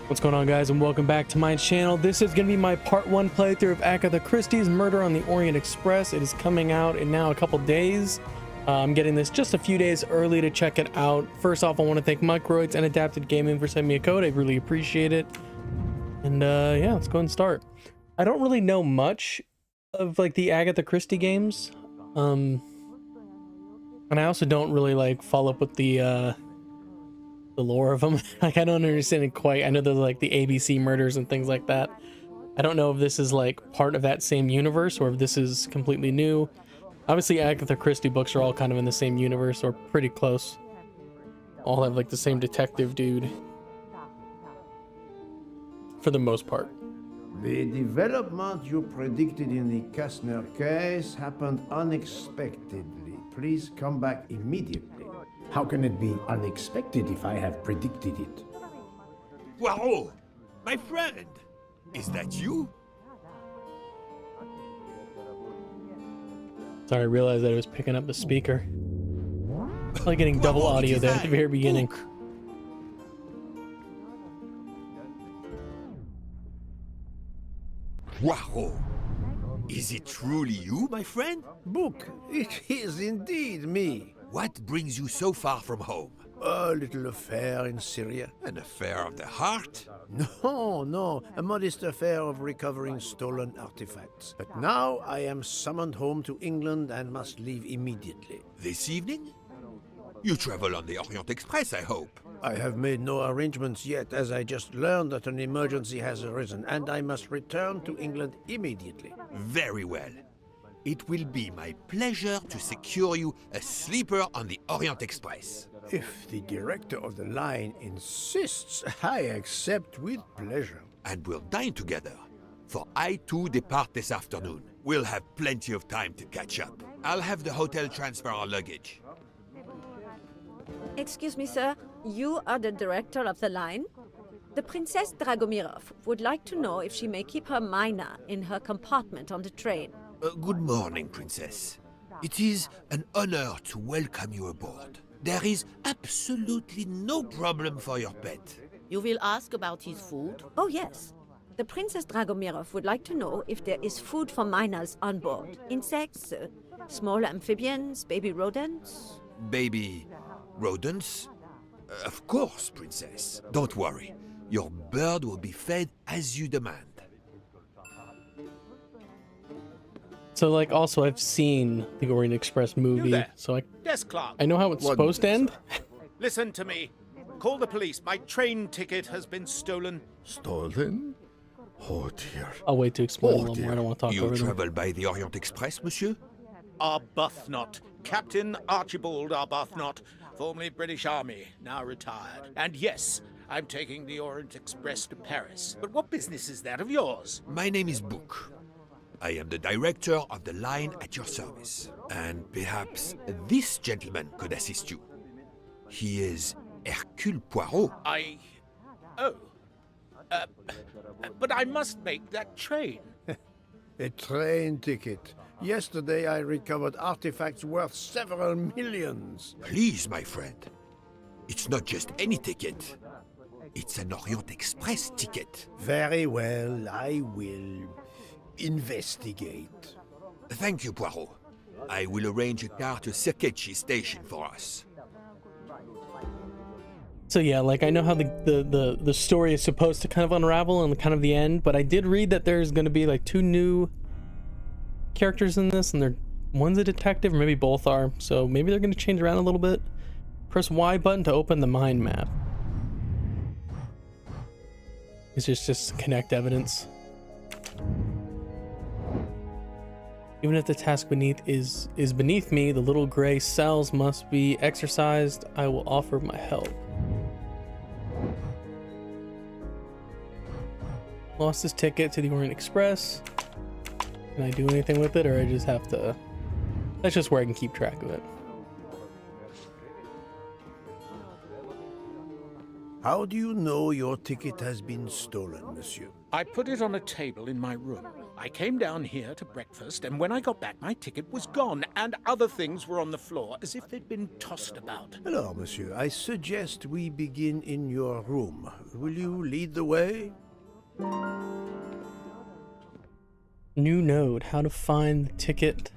What's going on, guys, and welcome back to my channel. This is going to be my part 1 playthrough of Agatha Christie's Murder on the Orient Express. It is coming out in now a couple days. I'm getting this just a few days early to check it out. First off, I want to thank Microids and Adapted Gaming for sending me a code. I really appreciate it. And yeah, let's go ahead and start. I don't really know much of like the Agatha Christie games. And I also don't really like follow up with the lore of them. Like, I don't understand it quite. I know there's like the ABC murders and things like that. I don't know if this is like part of that same universe or if this is completely new. Obviously, Agatha Christie books are all kind of in the same universe or pretty close. All have like the same detective dude for the most part. The development you predicted in the Kastner case happened unexpectedly. Please come back immediately. How can it be unexpected if I have predicted it? Poirot, my friend, is that you? Sorry, I realized that I was picking up the speaker. Like getting double audio there at the very beginning. Poirot, is it truly you, my friend? Book, it is indeed me. What brings you so far from home? A little affair in Syria. An affair of the heart? No, a modest affair of recovering stolen artifacts. But now I am summoned home to England and must leave immediately. This evening? You travel on the Orient Express, I hope. I have made no arrangements yet, as I just learned that an emergency has arisen, and I must return to England immediately. Very well. It will be my pleasure to secure you a sleeper on the Orient Express. If the director of the line insists, I accept with pleasure. And we'll dine together, for I too depart this afternoon. We'll have plenty of time to catch up. I'll have the hotel transfer our luggage. Excuse me, sir. You are the director of the line? The Princess Dragomirov would like to know if she may keep her mina in her compartment on the train. Good morning, Princess. It is an honor to welcome you aboard. There is absolutely no problem for your pet. You will ask about his food? Oh, yes. The Princess Dragomirov would like to know if there is food for miners on board. Insects, small amphibians, baby rodents. Baby rodents? Of course, Princess. Don't worry. Your bird will be fed as you demand. So, like, also I've seen the Orient Express movie, so Desk clerk. I know how it's supposed to end. Listen to me. Call the police. My train ticket has been stolen. Stolen? Oh dear. I'll wait to explain a little more. I don't want to talk You over them. travel by the Orient Express, monsieur? Arbuthnot. Captain Archibald Arbuthnot, formerly British Army, now retired. And yes, I'm taking the Orient Express to Paris. But what business is that of yours? My name is Book. I am the director of the line at your service. And perhaps this gentleman could assist you. He is Hercule Poirot. But I must make that train. A train ticket. Yesterday I recovered artifacts worth several millions. Please, my friend. It's not just any ticket. It's an Orient Express ticket. Very well, I will investigate. Thank you, Poirot. I will arrange a car to Circeci station for us. So yeah, like, I know how the story is supposed to kind of unravel and kind of the end, but I did read that there's going to be like 2 new characters in this, and one's a detective, or maybe both are, so maybe they're going to change around a little bit. Press Y button to open the mind map. It's just connect evidence. Even if the task beneath is beneath me, the little gray cells must be exercised. I will offer my help. Lost his ticket to the Orient Express. Can I do anything with it, or I just have to... That's just where I can keep track of it. How do you know your ticket has been stolen, monsieur? I put it on a table in my room. I came down here to breakfast, and when I got back, my ticket was gone, and other things were on the floor, as if they'd been tossed about. Alors, monsieur, I suggest we begin in your room. Will you lead the way? New node, how to find the ticket.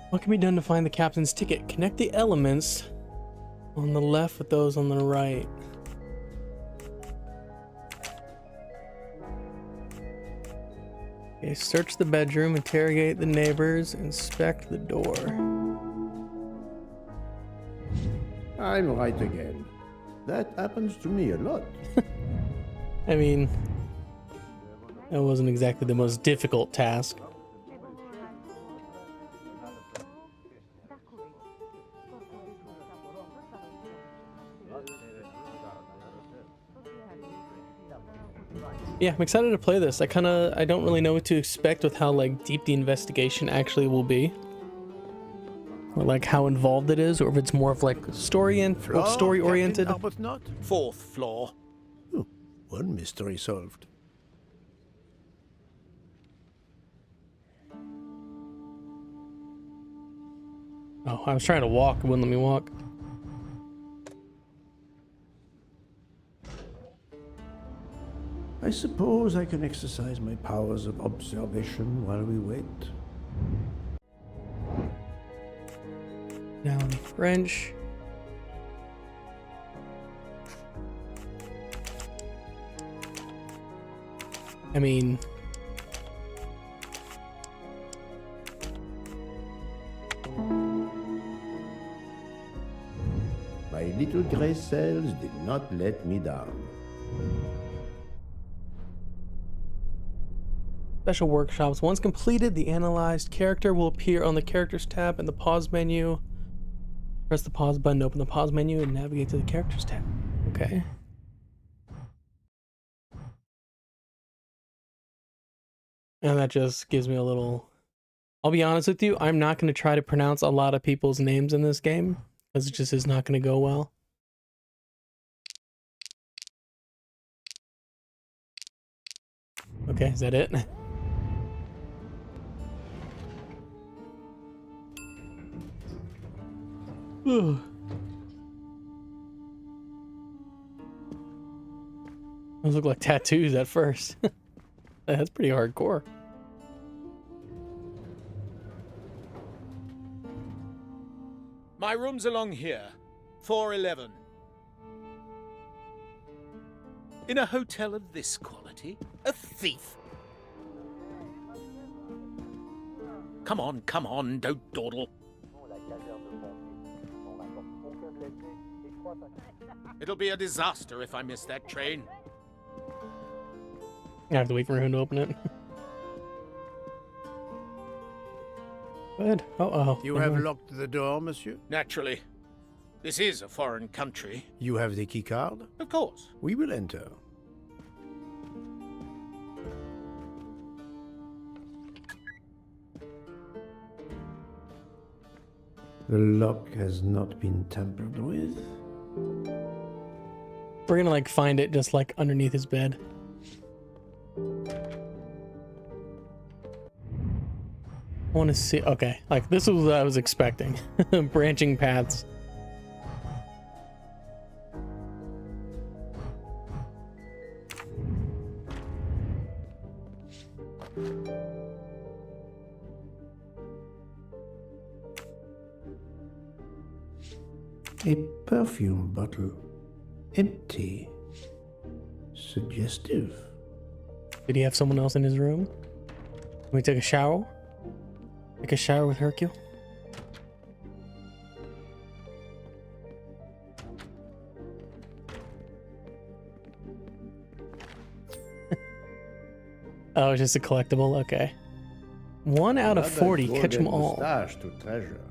What can be done to find the captain's ticket? Connect the elements on the left with those on the right. Okay, search the bedroom, interrogate the neighbors, inspect the door. I'm right again. That happens to me a lot. I mean, that wasn't exactly the most difficult task. Yeah, I'm excited to play this. I don't really know what to expect with how like deep the investigation actually will be. Or like how involved it is, or if it's more of like story oriented. Captain Arbuthnot? 4th floor. Oh, one mystery solved. Oh, I was trying to walk, it wouldn't let me walk. I suppose I can exercise my powers of observation while we wait. Now in French. I mean, My little gray cells did not let me down. special workshops. Once completed, the analyzed character will appear on the characters tab in the pause menu. Press the pause button to open the pause menu and navigate to the characters tab. Okay. And that just gives me a little... I'll be honest with you, I'm not going to try to pronounce a lot of people's names in this game, because it just is not going to go well. Okay, is that it? Those look like tattoos at first. That's pretty hardcore. My room's along here. 411. In a hotel of this quality? A thief? Come on, don't dawdle. It'll be a disaster if I miss that train. I have to wait for him to open it. Good. Oh. You have locked the door, monsieur? Naturally. This is a foreign country. You have the key card? Of course. We will enter. The lock has not been tampered with. We're gonna like find it just like underneath his bed. I want to see. Okay, like this is what I was expecting. Branching paths. A perfume bottle. Empty. Suggestive. Did he have someone else in his room? Can we take a shower? Take a shower with Hercule? Oh, it's just a collectible? Okay. 1 out of 40. Catch them all. Mustache to treasure.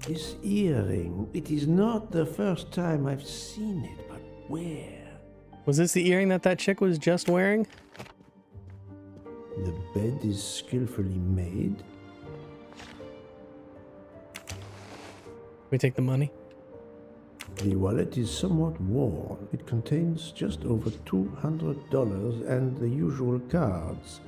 This earring, it is not the first time I've seen it, but Where? Was this the earring that chick was just wearing? The bed is skillfully made. We take the money. The wallet is somewhat worn. It contains just over $200 and the usual cards.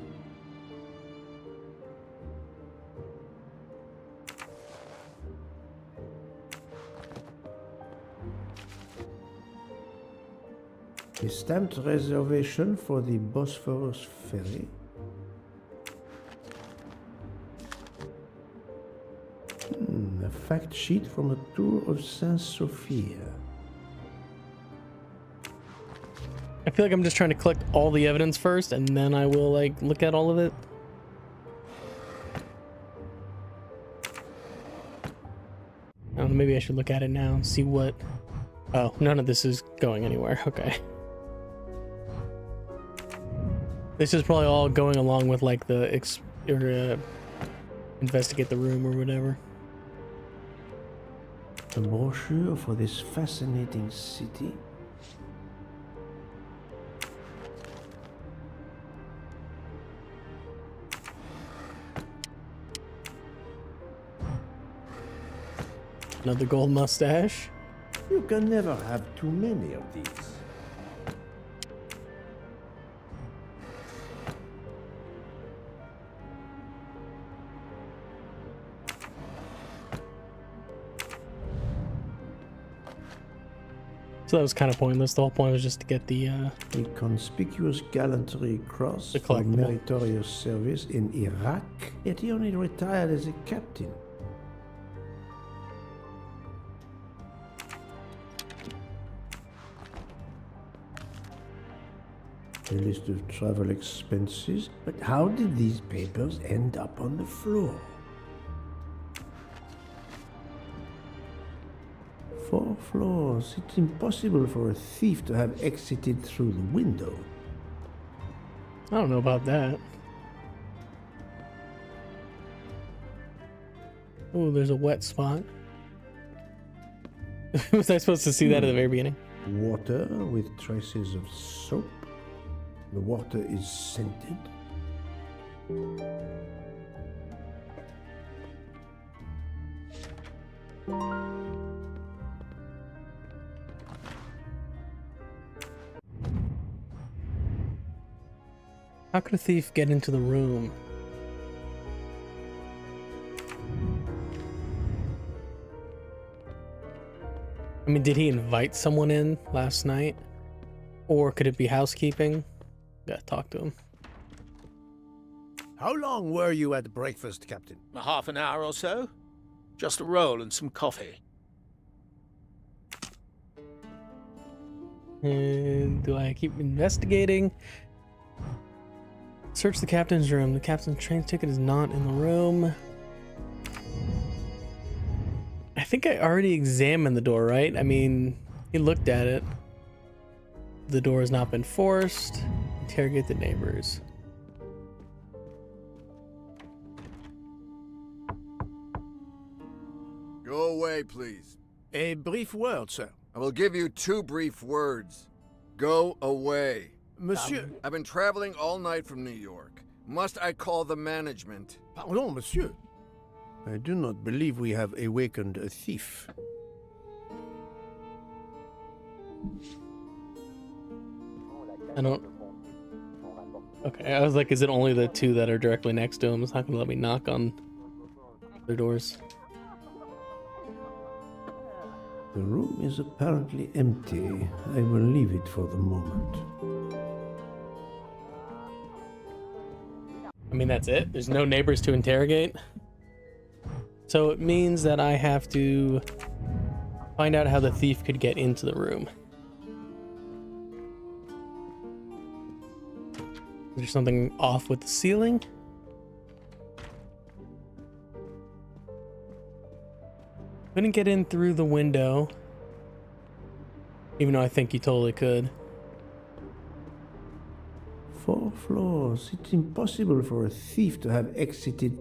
A stamped reservation for the Bosphorus ferry. A fact sheet from a tour of Saint Sophia. I feel like I'm just trying to collect all the evidence first, and then I will like look at all of it. I don't know, maybe I should look at it now and see what. Oh, none of this is going anywhere. Okay. This is probably all going along with like the investigate the room or whatever. A brochure for this fascinating city. Another gold mustache. You can never have too many of these. So that was kind of pointless. The whole point was just to get the A conspicuous gallantry cross The for collectible. meritorious service in Iraq, yet he only retired as a captain. A list of travel expenses, but how did these papers end up on the floor? 4 floors. It's impossible for a thief to have exited through the window. I don't know about that. Oh, there's a wet spot. Was I supposed to see that at the very beginning? Water with traces of soap. The water is scented. How could a thief get into the room? I mean, did he invite someone in last night? Or could it be housekeeping? Gotta talk to him. How long were you at breakfast, Captain? A half an hour or so? Just a roll and some coffee. And do I keep investigating? Search the captain's room. The captain's train ticket is not in the room. I think I already examined the door, right? I mean, he looked at it. The door has not been forced. Interrogate the neighbors. Go away, please. A brief word, sir. I will give you 2 brief words. Go away. Monsieur. I've been traveling all night from New York. Must I call the management? Pardon, monsieur. I do not believe we have awakened a thief. I don't... Okay, I was like, is it only the 2 that are directly next to him? It's not gonna let me knock on their doors. The room is apparently empty. I will leave it for the moment. I mean, that's it? There's no neighbors to interrogate? So it means that I have to find out how the thief could get into the room. Is there something off with the ceiling? Couldn't get in through the window. Even though I think you totally could. 4 floors. It's impossible for a thief to have exited.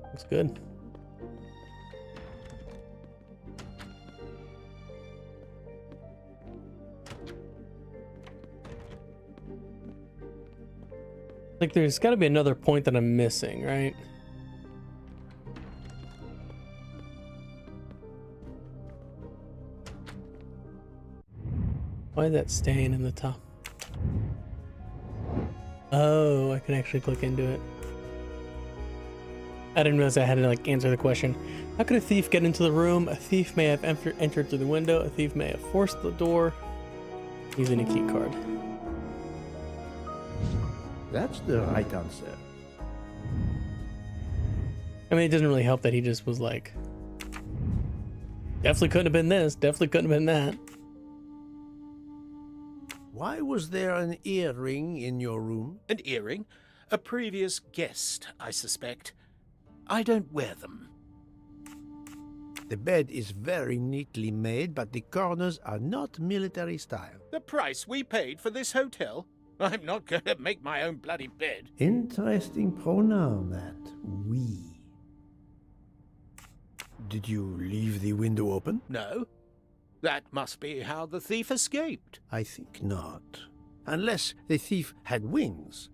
That's good. Like, there's got to be another point that I'm missing, right? Why is that staying in the top? Oh, I can actually click into it. I didn't realize I had to like answer the question. How could a thief get into the room? A thief may have entered through the window. A thief may have forced the door using a key card. That's the right answer. I mean, it doesn't really help that he just was like, definitely couldn't have been this, definitely couldn't have been that. Why was there an earring in your room? An earring? A previous guest, I suspect. I don't wear them. The bed is very neatly made, but the corners are not military style. The price we paid for this hotel? I'm not going to make my own bloody bed. Interesting pronoun, that. We. Did you leave the window open? No. That must be how the thief escaped. I think not. Unless the thief had wings.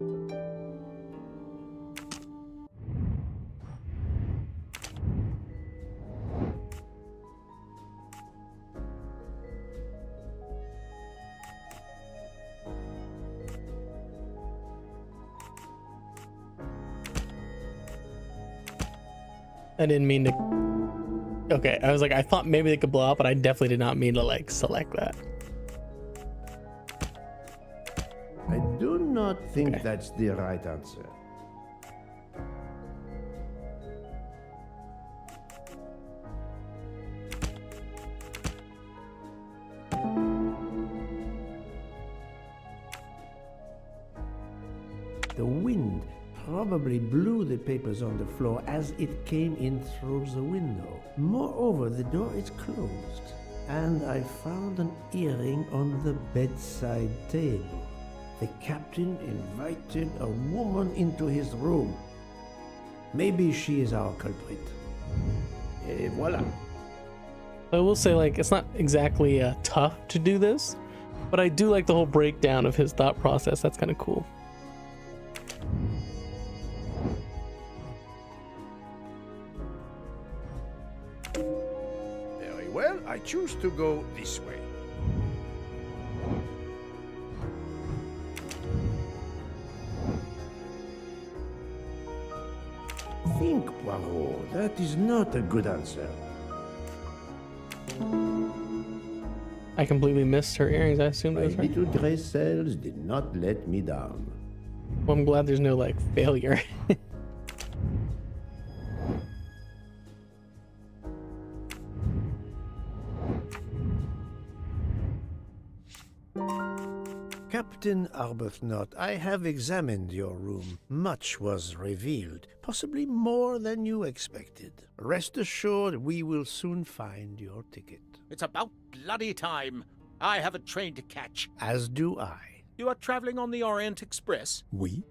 I didn't mean to. Okay, I was like, I thought maybe they could blow up, but I definitely did not mean to like select that. I do not think that's the right answer. The wind probably blew the papers on the floor as it came in through the window. Moreover, the door is closed, and I found an earring on the bedside table. The captain invited a woman into his room. Maybe she is our culprit. Et voila. I will say, like, it's not exactly tough to do this, but I do like the whole breakdown of his thought process. That's kind of cool. Very well, I choose to go this way. Think, Poirot. That is not a good answer. I completely missed her earrings. I assumed it My was her. little gray cells did not let me down. Well, I'm glad there's no like failure. Captain Arbuthnot, I have examined your room. Much was revealed, possibly more than you expected. Rest assured, we will soon find your ticket. It's about bloody time. I have a train to catch. As do I. You are traveling on the Orient Express? We?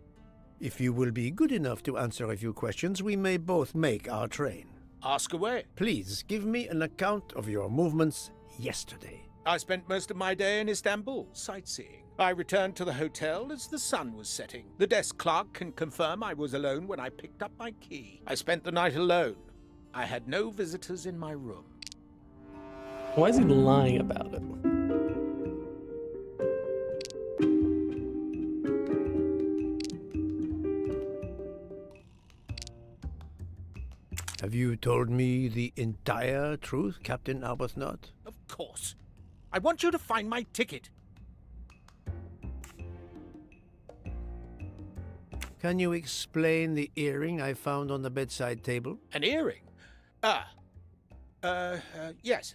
If you will be good enough to answer a few questions, we may both make our train. Ask away. Please give me an account of your movements yesterday. I spent most of my day in Istanbul, sightseeing. I returned to the hotel as the sun was setting. The desk clerk can confirm I was alone when I picked up my key. I spent the night alone. I had no visitors in my room. Why is he lying about it? Have you told me the entire truth, Captain Arbuthnot? Of course. I want you to find my ticket. Can you explain the earring I found on the bedside table? An earring? Yes.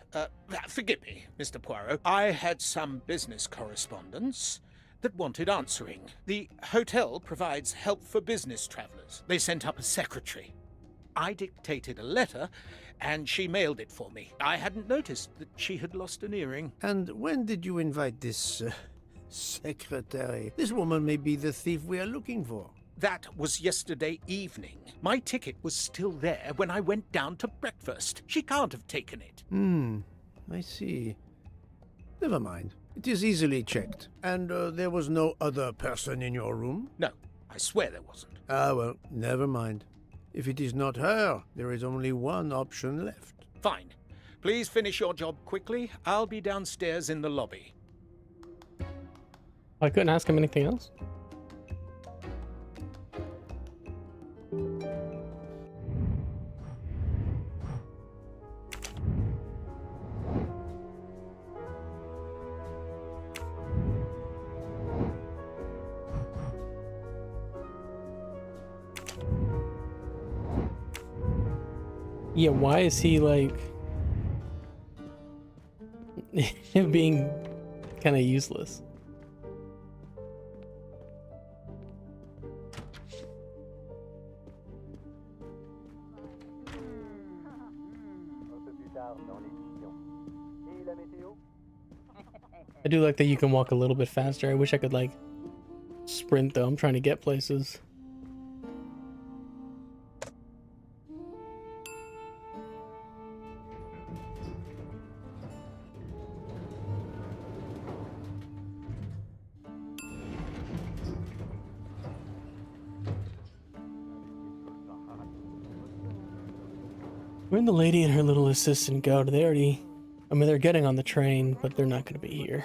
Forgive me, Mr. Poirot. I had some business correspondence that wanted answering. The hotel provides help for business travelers. They sent up a secretary. I dictated a letter, and she mailed it for me. I hadn't noticed that she had lost an earring. And when did you invite this secretary? This woman may be the thief we are looking for. That was yesterday evening. My ticket was still there when I went down to breakfast. She can't have taken it. I see. Never mind. It is easily checked. And there was no other person in your room? No. I swear there wasn't. Ah, well, never mind. If it is not her, there is only one option left. Fine. Please finish your job quickly. I'll be downstairs in the lobby. I couldn't ask him anything else. Yeah, why is he like being kind of useless? I do like that you can walk a little bit faster. I wish I could like sprint though. I'm trying to get places. Where'd the lady and her little assistant go? They already... I mean, they're getting on the train, but they're not going to be here.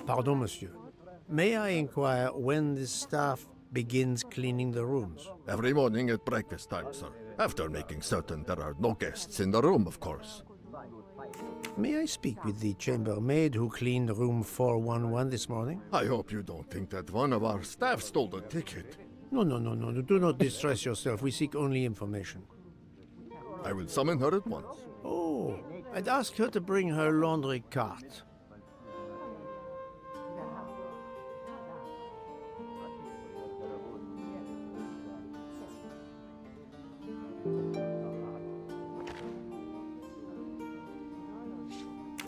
Pardon, monsieur. May I inquire when the staff begins cleaning the rooms? Every morning at breakfast time, sir. After making certain there are no guests in the room, of course. May I speak with the chambermaid who cleaned room 411 this morning? I hope you don't think that one of our staff stole the ticket. No. Do not distress yourself. We seek only information. I will summon her at once. Oh, I'd ask her to bring her laundry cart.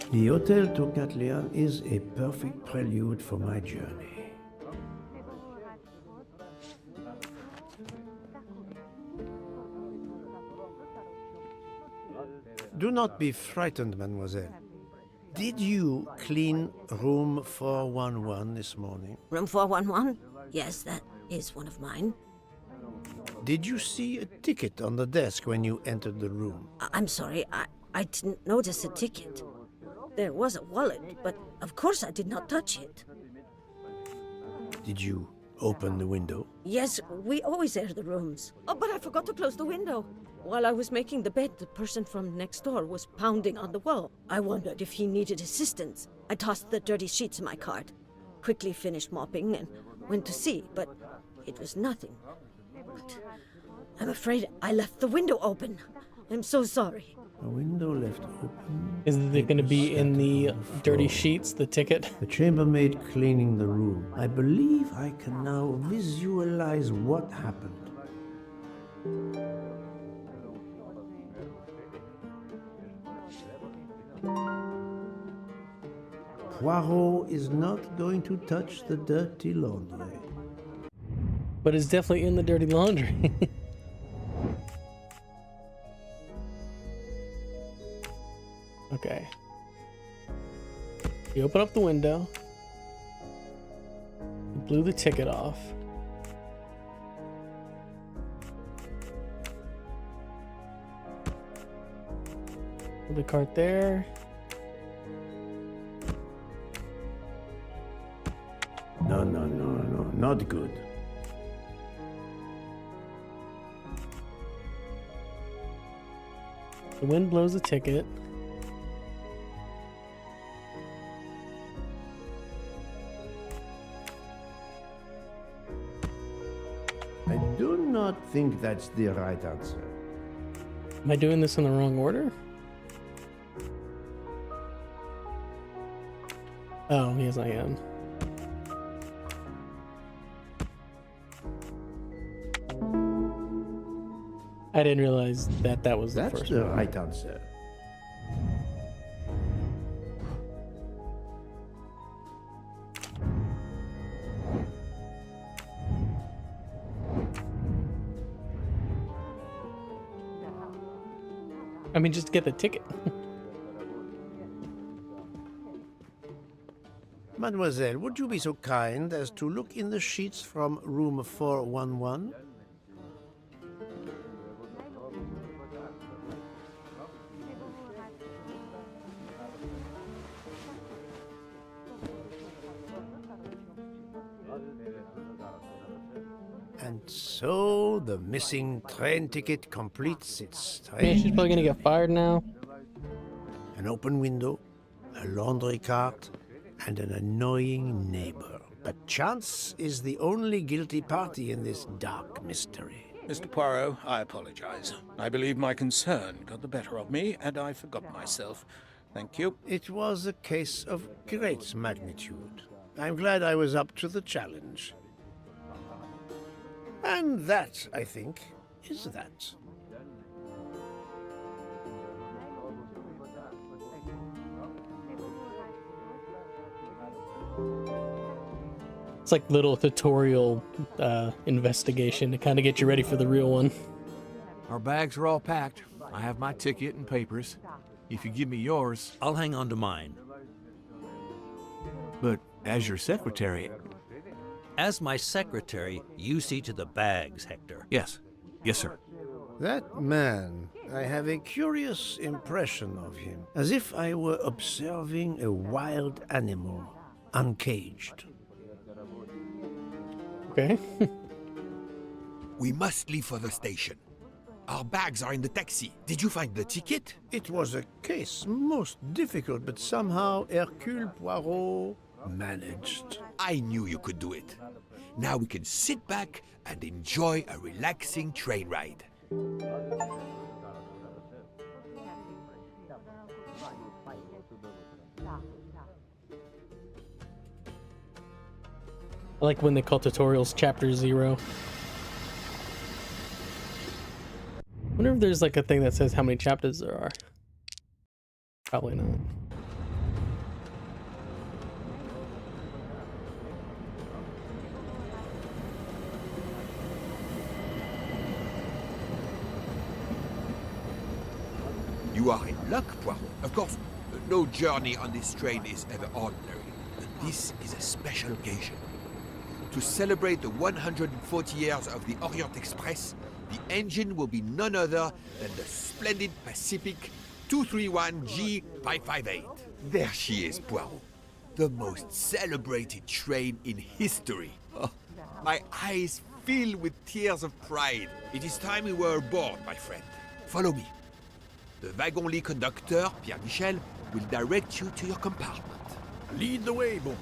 The Hotel Tocatlian is a perfect prelude for my journey. Do not be frightened, mademoiselle. Did you clean room 411 this morning? Room 411? Yes, that is one of mine. Did you see a ticket on the desk when you entered the room? I'm sorry, I didn't notice a ticket. There was a wallet, but of course I did not touch it. Did you open the window? Yes, we always air the rooms. Oh, but I forgot to close the window. While I was making the bed, the person from next door was pounding on the wall. I wondered if he needed assistance. I tossed the dirty sheets in my cart, quickly finished mopping, and went to see, but it was nothing. But I'm afraid I left the window open. I'm so sorry. A window left open. Is it going to be in the dirty sheets, the ticket? The chambermaid cleaning the room. I believe I can now visualize what happened. Poirot is not going to touch the dirty laundry. But it's definitely in the dirty laundry. Okay. You open up the window. You blew the ticket off. Put the cart there. No, not good. The wind blows the ticket. I do not think that's the right answer. Am I doing this in the wrong order? Oh, yes, I am. I didn't realize that that was the That's first the one. right answer. I mean, just get the ticket. Mademoiselle, would you be so kind as to look in the sheets from room 411? And so the missing train ticket completes its Man, she's strange. probably gonna get fired now. An open window, a laundry cart, and an annoying neighbor. But chance is the only guilty party in this dark mystery. Mr. Poirot, I apologize. I believe my concern got the better of me, and I forgot myself. Thank you. It was a case of great magnitude. I'm glad I was up to the challenge. And that, I think, is that. It's like little tutorial investigation to kind of get you ready for the real one. Our bags are all packed. I have my ticket and papers. If you give me yours, I'll hang on to mine. but as your secretary... As my secretary, you see to the bags, Hector. Yes. Yes, sir. That man, I have a curious impression of him, as if I were observing a wild animal, uncaged. Okay. We must leave for the station. Our bags are in the taxi. Did you find the ticket? It was a case most difficult, but somehow Hercule Poirot managed. I knew you could do it. Now we can sit back and enjoy a relaxing train ride. I like when they call tutorials chapter 0. Wonder if there's like a thing that says how many chapters there are. Probably not. You are in luck, Poirot. Of course, no journey on this train is ever ordinary. But this is a special occasion. To celebrate the 140 years of the Orient Express, the engine will be none other than the splendid Pacific 231G558. There she is, Poirot. The most celebrated train in history. Oh, my eyes fill with tears of pride. It is time we were aboard, my friend. Follow me. The wagon-lit conductor, Pierre Michel, will direct you to your compartment. Lead the way, Book.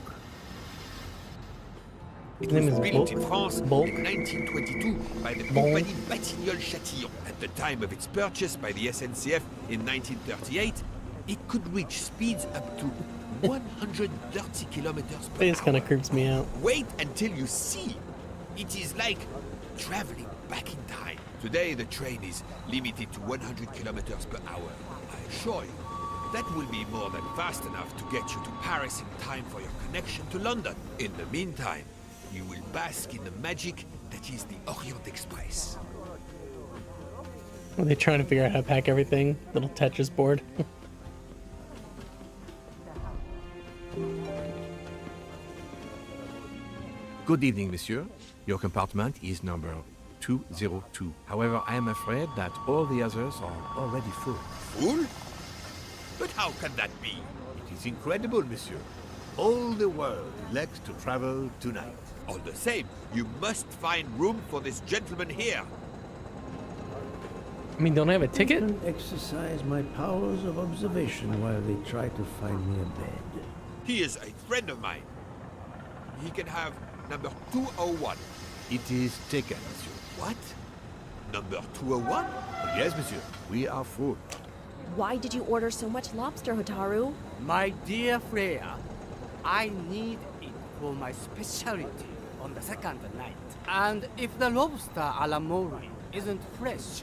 It His name was is built Bulk? in France Bulk? in 1922 by the Bulk? Compagnie Batignolles-Châtillon. At the time of its purchase by the SNCF in 1938, it could reach speeds up to 130 kilometers per Face kind hour. of creeps me out. Wait until you see. It is like traveling back in time. Today, the train is limited to 100 kilometers per hour. I assure you, that will be more than fast enough to get you to Paris in time for your connection to London. In the meantime, you will bask in the magic that is the Orient Express. Are they trying to figure out how to pack everything? Little Tetris board. Good evening, monsieur. Your compartment is number 202. However, I am afraid that all the others are already full. Fool? But how can that be? It is incredible, monsieur. All the world elects to travel tonight. All the same, you must find room for this gentleman here. I mean, don't I have a I ticket? can exercise my powers of observation while they try to find me a bed. He is a friend of mine. He can have number 201. It is taken, monsieur. What? Number 201? Yes, monsieur. We are full. Why did you order so much lobster, Hotaru? My dear Freya, I need it for my specialty on the second night. And if the lobster a la mori isn't fresh,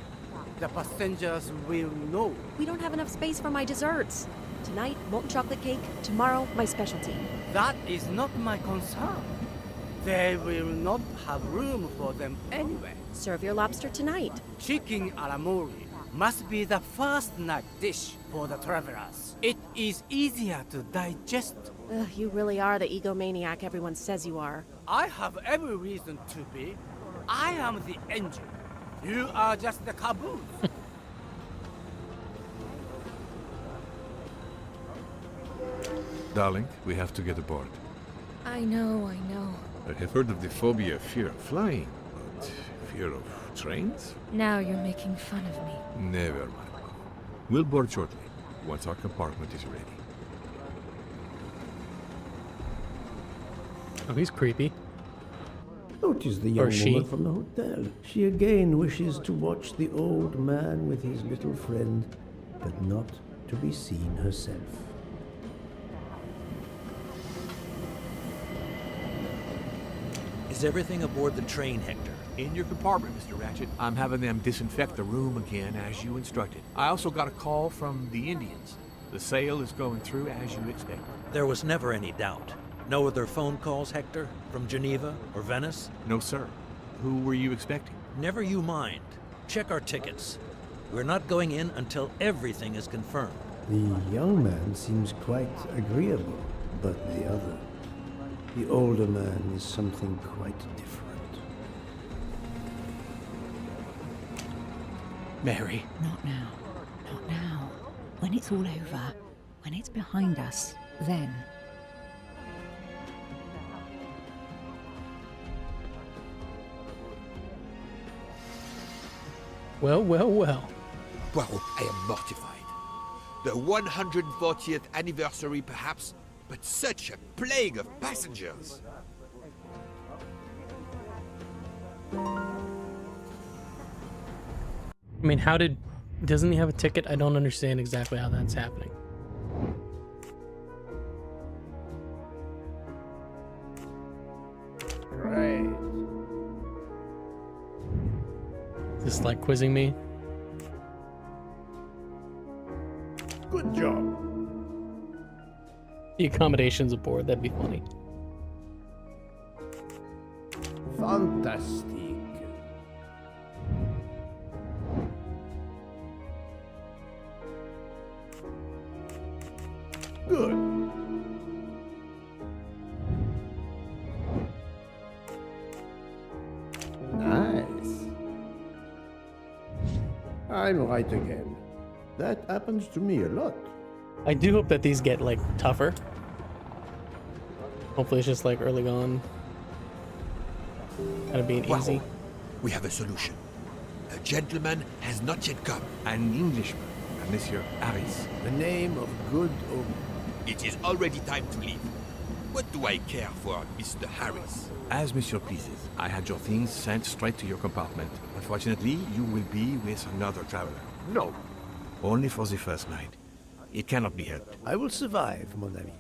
the passengers will know. We don't have enough space for my desserts. Tonight, molten chocolate cake. Tomorrow, my specialty. That is not my concern. They will not have room for them anyway. Serve your lobster tonight. Chicken a la mori must be the first night dish for the travelers. It is easier to digest. Ugh, you really are the egomaniac everyone says you are. I have every reason to be. I am the engine. You are just the caboose. Darling, we have to get aboard. I know. I have heard of the phobia of fear of flying, but fear of trains? Now you're making fun of me. Never mind. We'll board shortly, once our compartment is ready. Oh, he's creepy. Notice the Or young she. woman from the hotel. She again wishes to watch the old man with his little friend, but not to be seen herself. Is everything aboard the train, Hector? In your compartment, Mr. Ratchet. I'm having them disinfect the room again as you instructed. I also got a call from the Indians. The sale is going through as you expected. There was never any doubt. No other phone calls, Hector? From Geneva or Venice? No, sir. Who were you expecting? Never you mind. Check our tickets. We're not going in until everything is confirmed. The young man seems quite agreeable, but the older man is something quite different. Mary. Not now. Not now. When it's all over, when it's behind us, then. Well. Poirot, I am mortified. The 140th anniversary, perhaps, but such a plague of passengers. I mean, doesn't he have a ticket? I don't understand exactly how that's happening. Right. Is this like quizzing me? Good job. The accommodations aboard, that'd be funny. Fantastic. Good. Nice. I'm right again. That happens to me a lot. I do hope that these get, like, tougher. Hopefully it's just, like, early on. Kind of being easy. We have a solution. A gentleman has not yet come. An Englishman, Monsieur Harris. The name of good omen. It is already time to leave. What do I care for Mr. Harris? As Monsieur pleases. I had your things sent straight to your compartment. Unfortunately, you will be with another traveler. No. Only for the first night. It cannot be helped. I will survive, mon ami.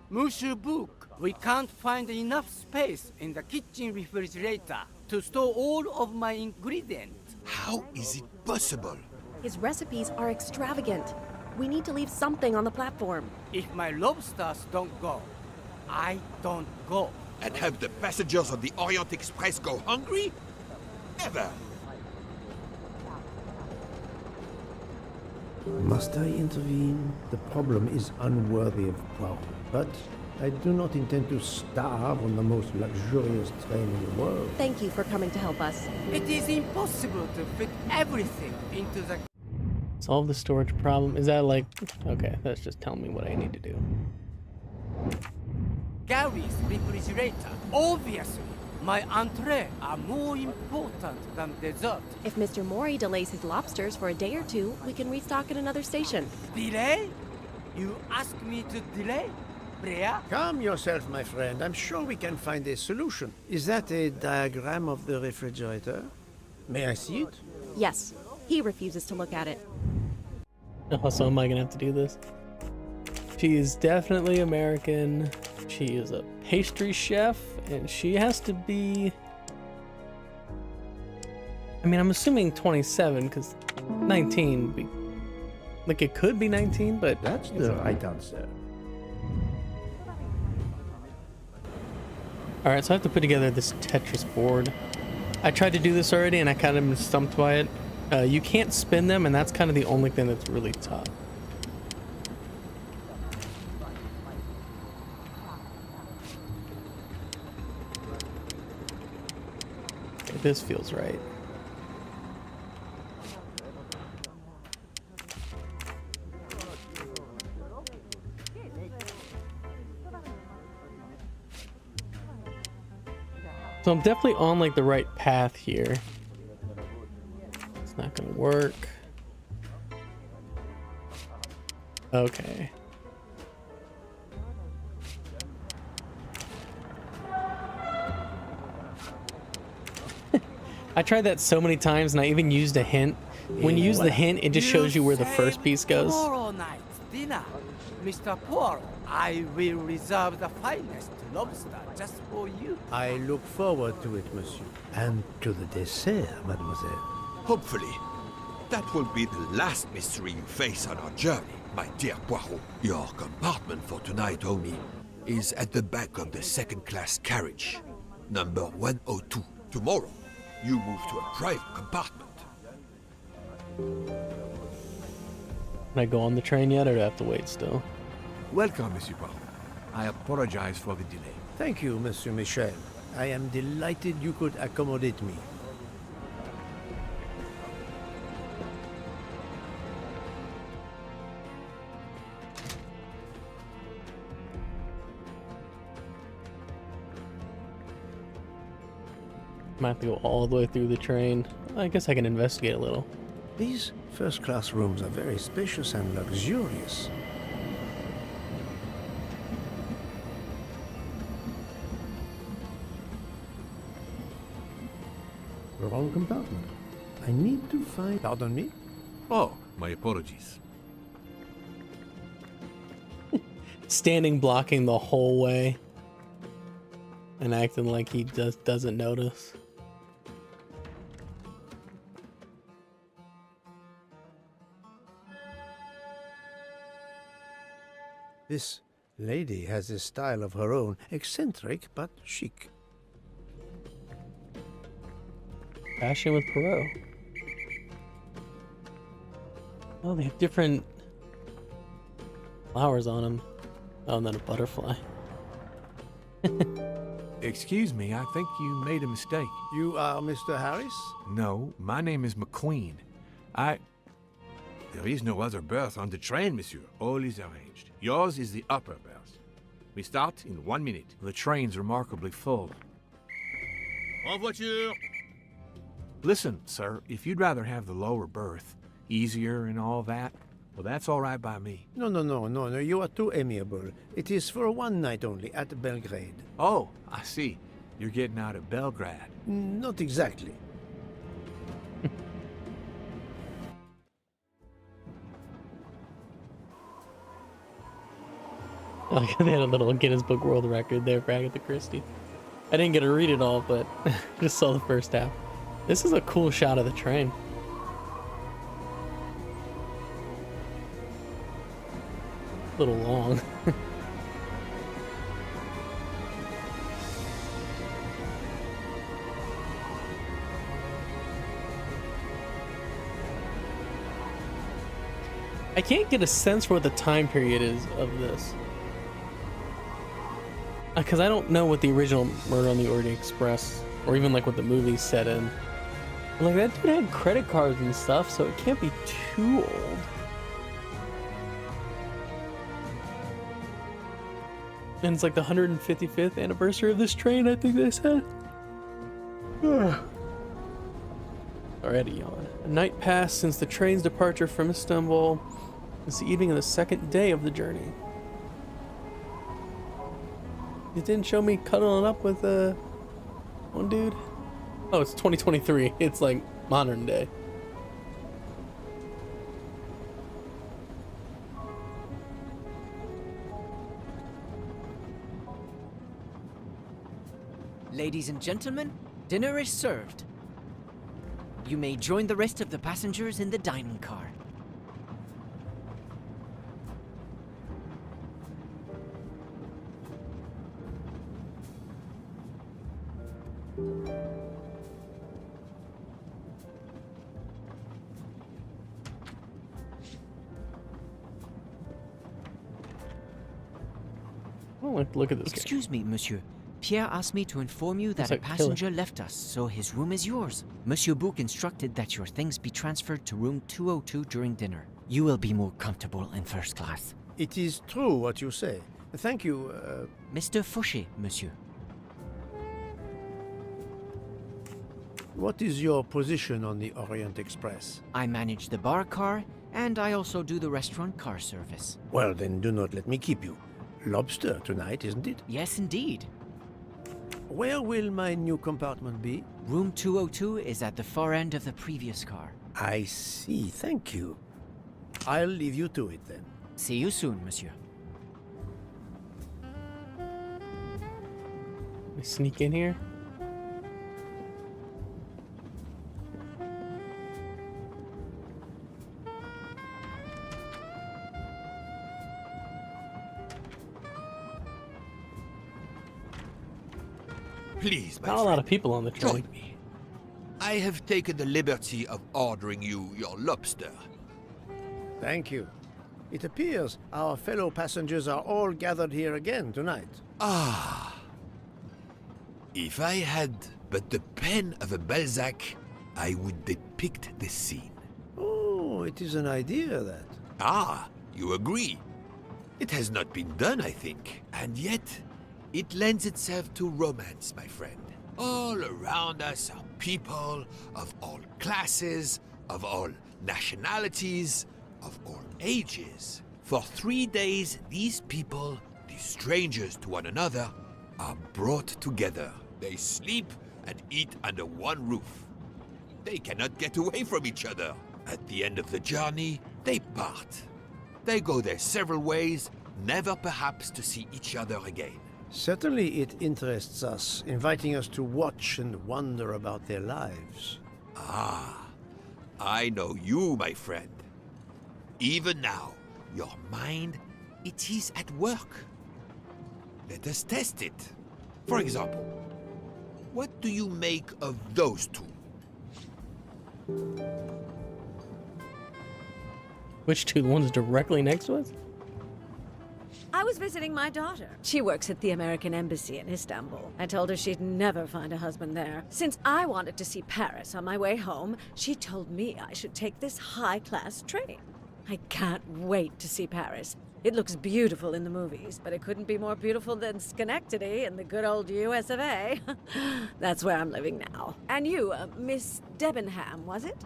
Monsieur Book, we can't find enough space in the kitchen refrigerator to store all of my ingredients. How is it possible? His recipes are extravagant. We need to leave something on the platform. If my lobsters don't go, I don't go. And have the passengers on the Orient Express go hungry? Never! Must I intervene? The problem is unworthy of Poirot, but I do not intend to starve on the most luxurious train in the world. Thank you for coming to help us. It is impossible to fit everything into the... Solve the storage problem. Is that like... Okay, that's just telling me what I need to do. Gary's refrigerator. Obviously, my entree are more important than dessert. If Mr. Mori delays his lobsters for a day or two, we can restock at another station. Delay? You ask me to delay? Brea? Calm yourself, my friend. I'm sure we can find a solution. Is that a diagram of the refrigerator? May I see it? Yes, he refuses to look at it. Also, am I gonna have to do this? She is definitely American. She is a pastry chef, and she has to be... I mean, I'm assuming 27, because 19 would be... Like, it could be 19, but... That's the right answer. Alright, so I have to put together this Tetris board. I tried to do this already, and I kind of been stumped by it. You can't spin them, and that's kind of the only thing that's really tough. Okay, this feels right. So I'm definitely on like the right path here. It's not gonna work. Okay. I tried that so many times and I even used a hint. When you use the hint, it just shows you where the first piece goes. Tomorrow night dinner, Mr. Poirot, I will reserve the finest lobster just for you. I look forward to it, monsieur. And to the dessert, mademoiselle. Hopefully, that will be the last mystery you face on our journey, my dear Poirot. Your compartment for tonight, homie, is at the back of the second-class carriage, number 102. Tomorrow, you move to a private compartment. Can I go on the train yet, or do I have to wait still? Welcome, Monsieur Poirot. I apologize for the delay. Thank you, Monsieur Michel. I am delighted you could accommodate me. I might have to go all the way through the train. I guess I can investigate a little. These first-class rooms are very spacious and luxurious. Wrong compartment. I need to find... Pardon me? Oh, my apologies. Standing blocking the whole way and acting like he just doesn't notice. This lady has a style of her own, eccentric but chic. Fashion with Poirot. Oh, they have different flowers on them. Oh, and then a butterfly. Excuse me, I think you made a mistake. You are Mr. Harris? No, my name is McQueen. There is no other berth on the train, monsieur. All is arranged. Yours is the upper berth. We start in 1 minute. The train's remarkably full. En voiture! Listen, sir, if you'd rather have the lower berth, easier and all that, well, that's all right by me. No, you are too amiable. It is for one night only, at Belgrade. Oh, I see. You're getting out of Belgrade. Not exactly. Like they had a little Guinness Book World Record there for Agatha Christie. I didn't get to read it all, but just saw the first half. This is a cool shot of the train. A little long. I can't get a sense for what the time period is of this. Because I don't know what the original Murder on the Orient Express, or even like what the movie's set in. Like that dude had credit cards and stuff, so it can't be too old. And it's like the 155th anniversary of this train, I think they said. Already yawn. A night passed since the train's departure from Istanbul. It's the evening of the second day of the journey. It didn't show me cuddling up with one dude. Oh, it's 2023. It's like modern day. Ladies and gentlemen, dinner is served. You may join the rest of the passengers in the dining car. Oh, look at this guy. Excuse me, monsieur. Pierre asked me to inform you that a like killer. passenger left us, so his room is yours. Monsieur Bouc instructed that your things be transferred to room 202 during dinner. You will be more comfortable in first class. It is true what you say. Thank you, Mr. Fauché, monsieur. What is your position on the Orient Express? I manage the bar car, and I also do the restaurant car service. Well, then do not let me keep you. Lobster tonight, isn't it? Yes, indeed. Where will my new compartment be? Room 202 is at the far end of the previous car. I see, thank you. I'll leave you to it then. See you soon, monsieur. We sneak in here. Please, my Not a lot of people on the train. join me. I have taken the liberty of ordering you your lobster. Thank you. It appears our fellow passengers are all gathered here again tonight. Ah. If I had but the pen of a Balzac, I would depict the scene. Oh, it is an idea, that. Ah, you agree. It has not been done, I think. And yet, it lends itself to romance, my friend. All around us are people of all classes, of all nationalities, of all ages. For 3 days, these people, these strangers to one another, are brought together. They sleep and eat under one roof. They cannot get away from each other. At the end of the journey, they part. They go their several ways, never perhaps to see each other again. Certainly it interests us, inviting us to watch and wonder about their lives. Ah, I know you, my friend. Even now, your mind, it is at work. Let us test it. For example, what do you make of those two? Which two? The ones directly next to us? I was visiting my daughter. She works at the American Embassy in Istanbul. I told her she'd never find a husband there. Since I wanted to see Paris on my way home, she told me I should take this high-class train. I can't wait to see Paris. It looks beautiful in the movies, but it couldn't be more beautiful than Schenectady in the good old US of A. That's where I'm living now. And you, Miss Debenham, was it?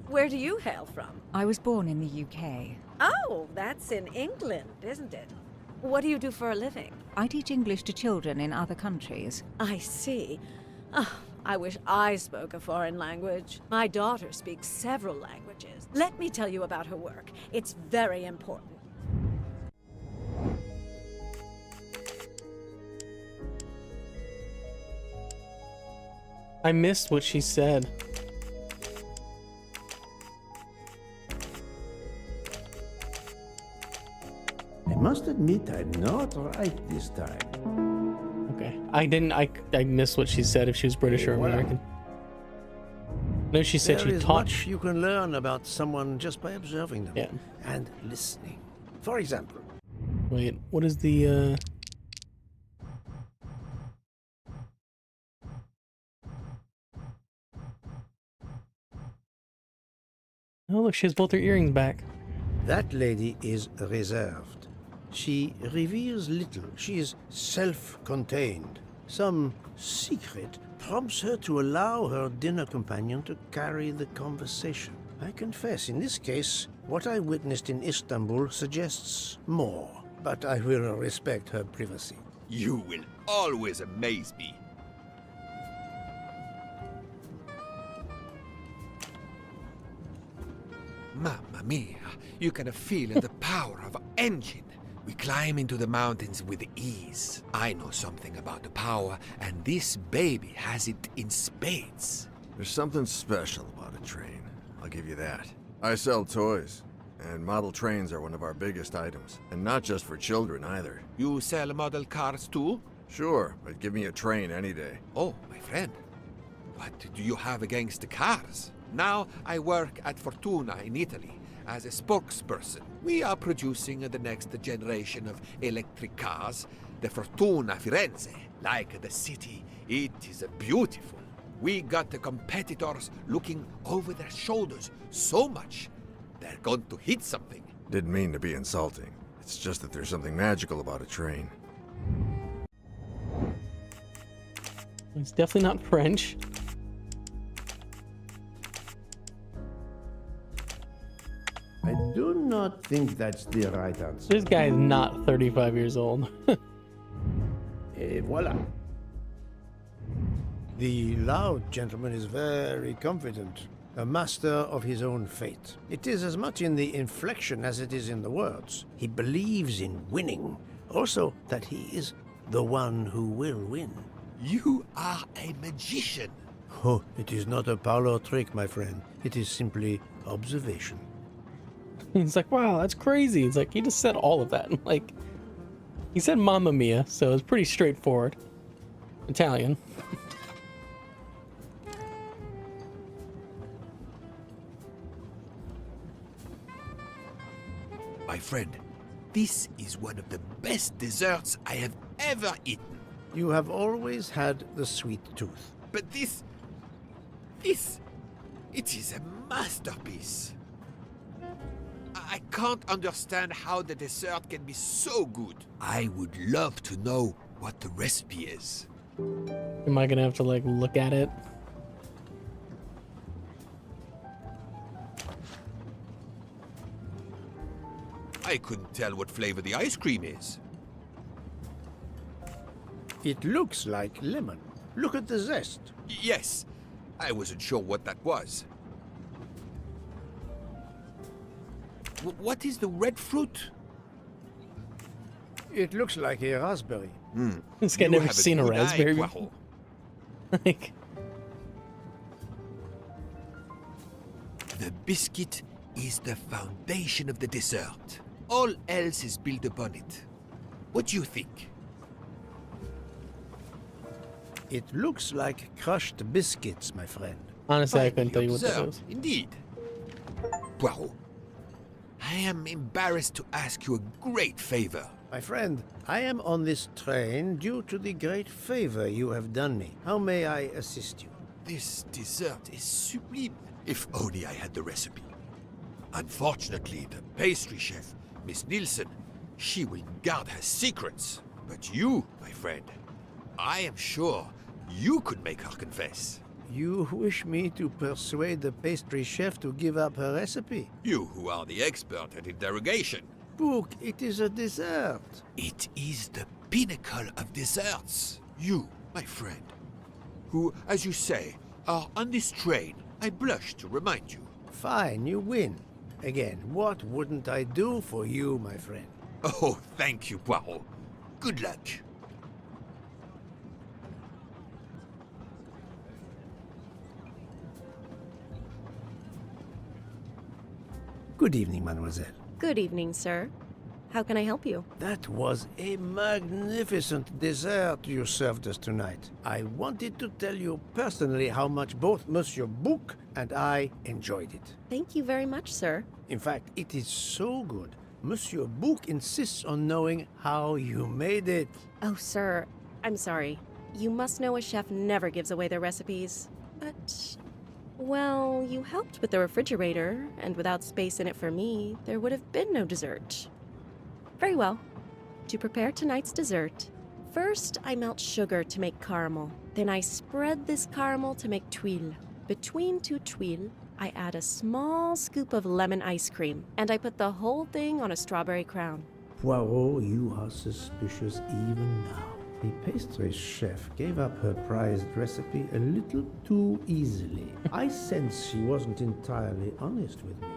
Where do you hail from? I was born in the UK. Oh, that's in England, isn't it? What do you do for a living? I teach English to children in other countries. I see. Oh, I wish I spoke a foreign language. My daughter speaks several languages. Let me tell you about her work. It's very important. I missed what she said. I must admit I'm not right this time. Okay. I missed what she said, if she was British or American. No, she said There she is taught. much you can learn about someone just by observing them. Yeah. And listening. For example, Wait, what is the Oh, look, she has both her earrings back. that lady is reserved. She reveals little. She is self-contained. Some secret prompts her to allow her dinner companion to carry the conversation. I confess, in this case, what I witnessed in Istanbul suggests more, but I will respect her privacy. You will always amaze me. Mamma mia, you can feel the power of an engine. We climb into the mountains with ease. I know something about the power, and this baby has it in spades. There's something special about a train, I'll give you that. I sell toys, and model trains are one of our biggest items. And not just for children either. You sell model cars too? Sure, but give me a train any day. Oh, my friend. What do you have against the cars? Now I work at Fortuna in Italy, as a spokesperson. We are producing the next generation of electric cars, the Fortuna Firenze. Like the city, it is beautiful. We got the competitors looking over their shoulders so much, they're going to hit something. Didn't mean to be insulting. It's just that there's something magical about a train. It's definitely not French. I do not think that's the right answer. This guy is not 35 years old. Et voila. The loud gentleman is very confident, a master of his own fate. It is as much in the inflection as it is in the words. He believes in winning, also that he is the one who will win. You are a magician. Oh, it is not a parlor trick, my friend. It is simply observation. He's like, wow, that's crazy. It's like, he just said all of that. Like, he said Mamma Mia, so it's pretty straightforward. Italian. My friend, this is one of the best desserts I have ever eaten. You have always had the sweet tooth. But this, it is a masterpiece. I can't understand how the dessert can be so good. I would love to know what the recipe is. Am I gonna have to like look at it? I couldn't tell what flavor the ice cream is. It looks like lemon. Look at the zest. Yes, I wasn't sure what that was. What is the red fruit? It looks like a raspberry. This guy never seen a raspberry eye, before. Like, the biscuit is the foundation of the dessert. All else is built upon it. What do you think? It looks like crushed biscuits, my friend. honestly, I Finely couldn't tell you what that observed, was. Indeed. Poirot, I am embarrassed to ask you a great favor. My friend, I am on this train due to the great favor you have done me. How may I assist you? This dessert is sublime. If only I had the recipe. Unfortunately, the pastry chef, Miss Nielsen, she will guard her secrets. But you, my friend, I am sure you could make her confess. You wish me to persuade the pastry chef to give up her recipe? You who are the expert at interrogation. Book, it is a dessert. It is the pinnacle of desserts. You, my friend, who, as you say, are on this train, I blush to remind you. Fine, you win. Again, what wouldn't I do for you, my friend? Oh, thank you, Poirot. Good luck. Good evening, mademoiselle. Good evening, sir. How can I help you? That was a magnificent dessert you served us tonight. I wanted to tell you personally how much both Monsieur Bouc and I enjoyed it. Thank you very much, sir. In fact, it is so good. Monsieur Bouc insists on knowing how you made it. Oh, sir, I'm sorry. You must know a chef never gives away their recipes. But, well, you helped with the refrigerator, and without space in it for me, there would have been no dessert. Very well. To prepare tonight's dessert, first I melt sugar to make caramel. Then I spread this caramel to make tuiles. Between two tuiles, I add a small scoop of lemon ice cream, and I put the whole thing on a strawberry crown. Poirot, you are suspicious even now. The pastry chef gave up her prized recipe a little too easily. I sense she wasn't entirely honest with me.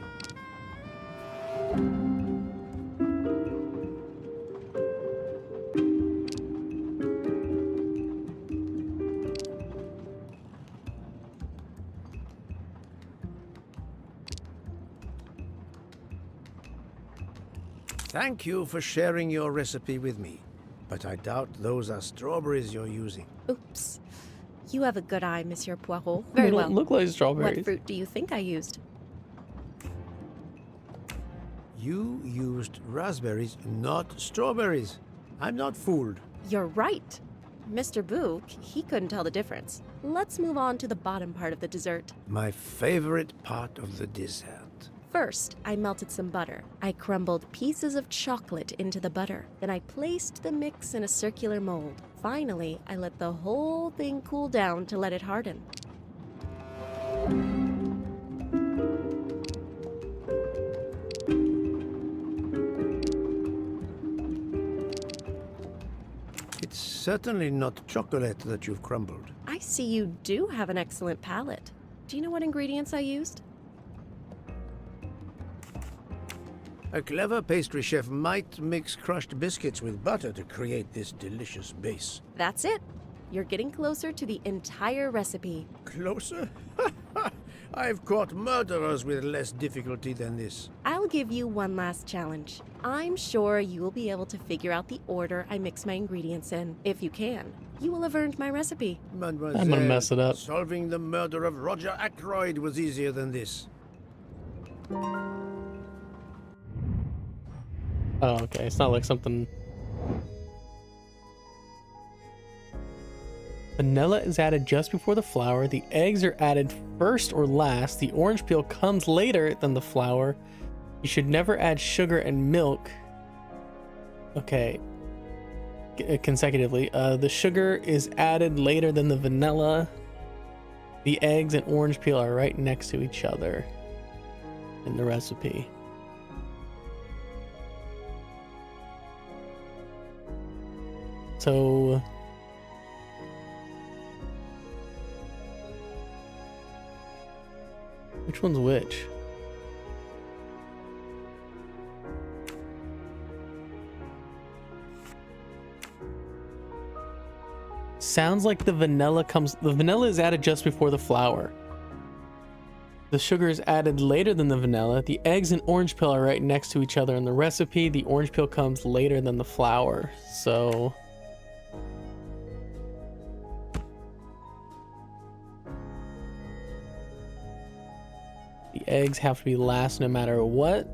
Thank you for sharing your recipe with me. But I doubt those are strawberries you're using. Oops. You have a good eye, Monsieur Poirot. They Very don't well. look like strawberries. What fruit do you think I used? You used raspberries, not strawberries. I'm not fooled. You're right. Mr. Book, he couldn't tell the difference. Let's move on to the bottom part of the dessert. My favorite part of the dessert. First, I melted some butter. I crumbled pieces of chocolate into the butter. Then I placed the mix in a circular mold. Finally, I let the whole thing cool down to let it harden. It's certainly not chocolate that you've crumbled. I see you do have an excellent palate. Do you know what ingredients I used? A clever pastry chef might mix crushed biscuits with butter to create this delicious base. That's it. You're getting closer to the entire recipe. Closer? I've caught murderers with less difficulty than this. I'll give you one last challenge. I'm sure you will be able to figure out the order I mix my ingredients in. If you can, you will have earned my recipe. Mademoiselle, I'm gonna mess it up. Solving the murder of Roger Ackroyd was easier than this. Oh, okay. It's not like something. Vanilla is added just before the flour. The eggs are added first or last. The orange peel comes later than the flour. You should never add sugar and milk. Okay. Consecutively. The sugar is added later than the vanilla. The eggs and orange peel are right next to each other in the recipe. So which one's which? Sounds like the vanilla is added just before the flour. The sugar is added later than the vanilla. The eggs and orange peel are right next to each other in the recipe. The orange peel comes later than the flour. So the eggs have to be last no matter what.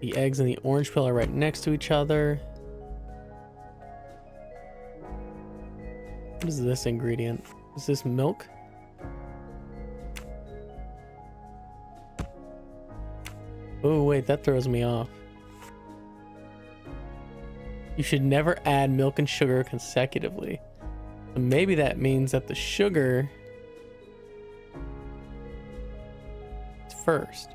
The eggs and the orange peel are right next to each other. What is this ingredient? Is this milk? Oh wait, that throws me off. You should never add milk and sugar consecutively. So maybe that means that the sugar is first.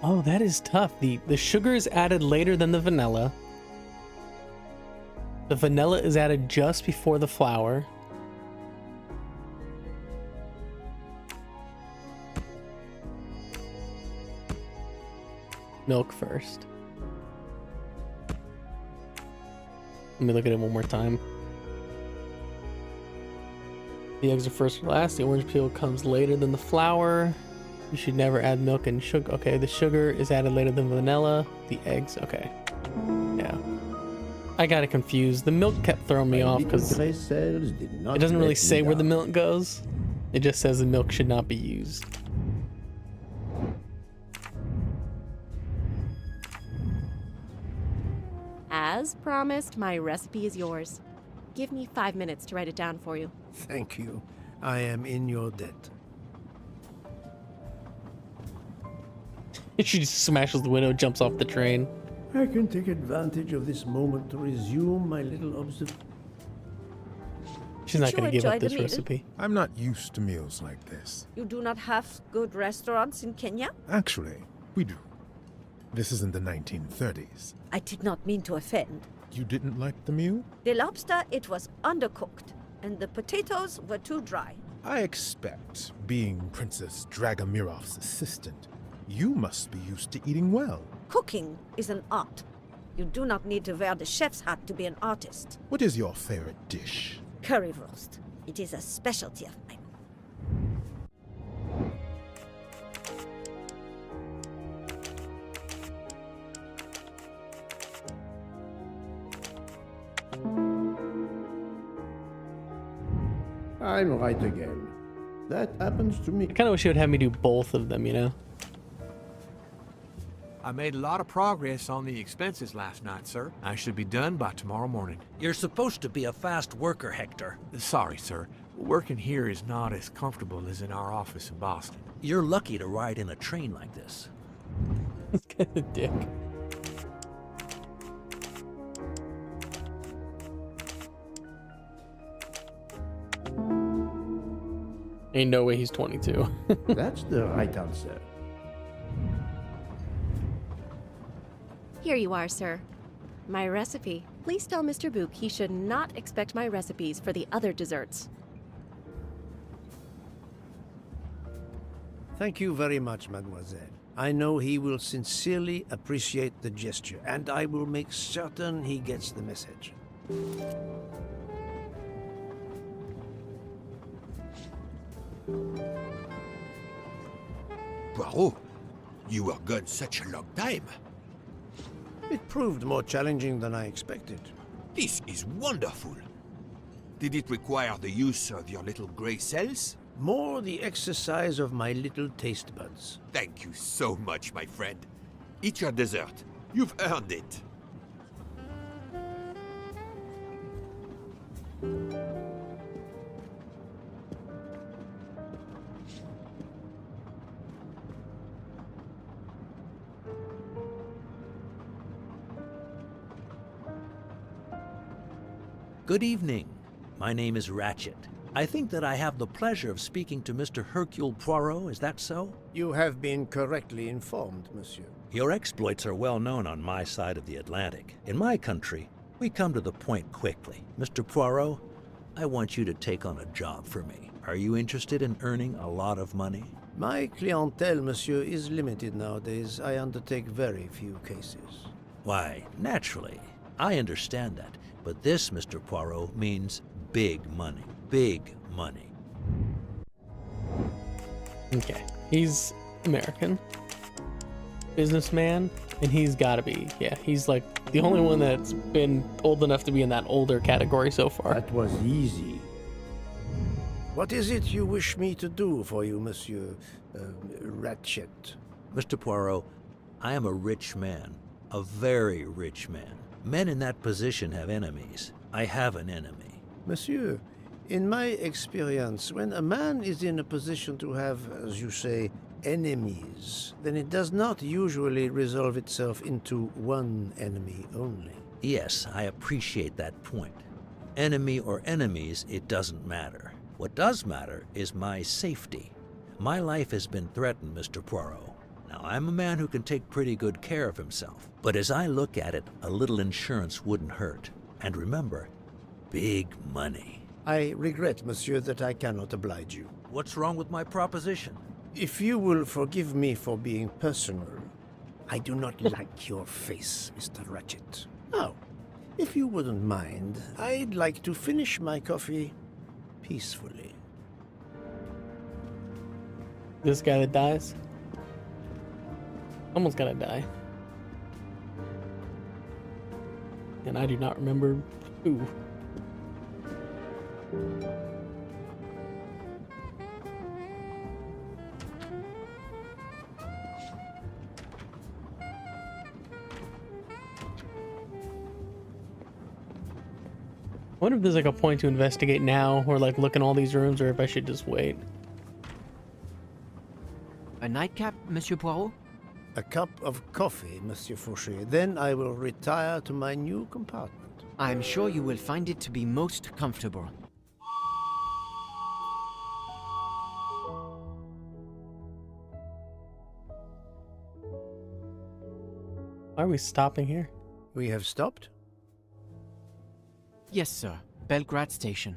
Oh, that is tough. The sugar is added later than the vanilla. The vanilla is added just before the flour. Milk first. Let me look at it one more time. The eggs are first or last. The orange peel comes later than the flour. You should never add milk and sugar. Okay, the sugar is added later than vanilla. The eggs, okay. Yeah. I got it confused. The milk kept throwing me off because it doesn't really say where the milk goes. It just says the milk should not be used. As promised, my recipe is yours. Give me 5 minutes to write it down for you. Thank you. I am in your debt. She just smashes the window, jumps off the train. I can take advantage of this moment to resume my little observation. She's not going to give up this meal? recipe. I'm not used to meals like this. You do not have good restaurants in Kenya? Actually, we do. This is in the 1930s. I did not mean to offend. You didn't like the meal? The lobster, it was undercooked, and the potatoes were too dry. I expect, being Princess Dragomirov's assistant, you must be used to eating well. Cooking is an art. You do not need to wear the chef's hat to be an artist. What is your favorite dish? Curry roast. It is a specialty of mine. I'm right again. That happens to me. I kind of wish it would have me do both of them, you know? I made a lot of progress on the expenses last night, sir. I should be done by tomorrow morning. You're supposed to be a fast worker, Hector. Sorry, sir. Working here is not as comfortable as in our office in Boston. You're lucky to ride in a train like this. This guy's a dick. Ain't no way he's 22. That's the right answer. Here you are, sir. My recipe. Please tell Mr. Book he should not expect my recipes for the other desserts. Thank you very much, mademoiselle. I know he will sincerely appreciate the gesture, and I will make certain he gets the message. Poirot, you were gone such a long time. It proved more challenging than I expected. This is wonderful. Did it require the use of your little grey cells? More the exercise of my little taste buds. Thank you so much, my friend. Eat your dessert. You've earned it. Good evening. My name is Ratchet. I think that I have the pleasure of speaking to Mr. Hercule Poirot, is that so? You have been correctly informed, monsieur. Your exploits are well known on my side of the Atlantic. In my country, we come to the point quickly. Mr. Poirot, I want you to take on a job for me. Are you interested in earning a lot of money? My clientele, monsieur, is limited nowadays. I undertake very few cases. Why, naturally. I understand that. But this, Mr. Poirot, means big money. Big money. Okay, he's American. Businessman, and he's gotta be, yeah, he's like the only one that's been old enough to be in that older category so far. That was easy. What is it you wish me to do for you, monsieur Ratchet? Mr. Poirot, I am a rich man. A very rich man. Men in that position have enemies. I have an enemy. Monsieur, in my experience, when a man is in a position to have, as you say, enemies, then it does not usually resolve itself into one enemy only. Yes, I appreciate that point. Enemy or enemies, it doesn't matter. What does matter is my safety. My life has been threatened, Mr. Poirot. Now, I'm a man who can take pretty good care of himself. But as I look at it, a little insurance wouldn't hurt. And remember, big money. I regret, monsieur, that I cannot oblige you. What's wrong with my proposition? If you will forgive me for being personal, I do not like your face, Mr. Ratchet. Now, if you wouldn't mind, I'd like to finish my coffee peacefully. This guy that dies? Someone's gonna die. And I do not remember who. I wonder if there's like a point to investigate now, or like look in all these rooms, or if I should just wait. A nightcap, Monsieur Poirot? A cup of coffee, Monsieur Fauché. Then I will retire to my new compartment. I'm sure you will find it to be most comfortable. Why are we stopping here? We have stopped? Yes, sir. Belgrade Station.